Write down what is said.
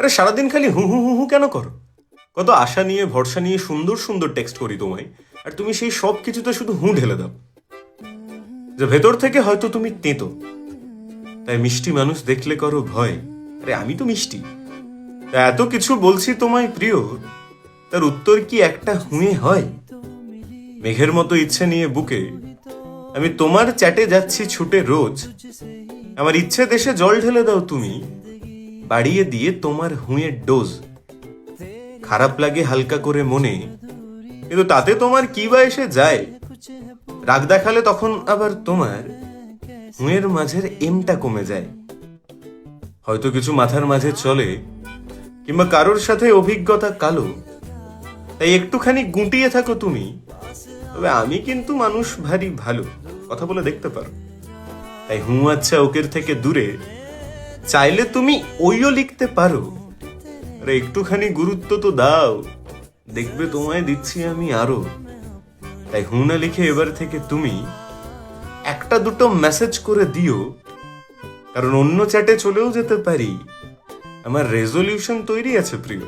আরে সারাদিন খালি হু হু হু হু কেন করো? কত আশা নিয়ে ভরসা নিয়ে সুন্দর সুন্দর টেক্সট করি তোমায়, আর তুমি সেই সব কিছুতে শুধু হু ঢেলে দাও। যে ভেতর থেকে হয়তো তুমি তেতো, তাই মিষ্টি মানুষ দেখলে করো ভয়। আরে আমি তো মিষ্টি, তা এত কিছু বলছি তোমায় প্রিয়, তার উত্তর কি একটা হুঁয়ে হয়? মেঘের মতো ইচ্ছে নিয়ে বুকে আমি তোমার চ্যাটে যাচ্ছি ছুটে রোজ। আমার ইচ্ছে দেশে জল ঢেলে দাও তুমি, বাড়িয়ে দিয়ে তোমার হুঁয়ের ডোজ। খারাপ লাগে হালকা করে মনে, কিন্তু তাতে তোমার কি বা এসে যায়? রাগ দেখালে তখন আবার তোমার হুঁয়ের মাঝের এমটা কমে যায়। হয়তো কিছু মাথার মাঝে চলে, কিংবা কারোর সাথে অভিজ্ঞতা কালো, তাই একটুখানি গুটিয়ে থাকো তুমি। তবে আমি কিন্তু মানুষ ভারী ভালো, কথা বলে দেখতে পারো। তাই হুঁ আচ্ছা ওকের থেকে দূরে চাইলে তুমি ওইও লিখতে পারো। আরে একটুখানি গুরুত্ব তো দাও, দেখবে তোমায় দিচ্ছি আমি আরো। তাই হুঁ না লিখে এবার থেকে তুমি একটা দুটো মেসেজ করে দিও, কারণ অন্য চ্যাটে চলেও যেতে পারি। আমার রেজলিউশন তৈরি আছে প্রিয়।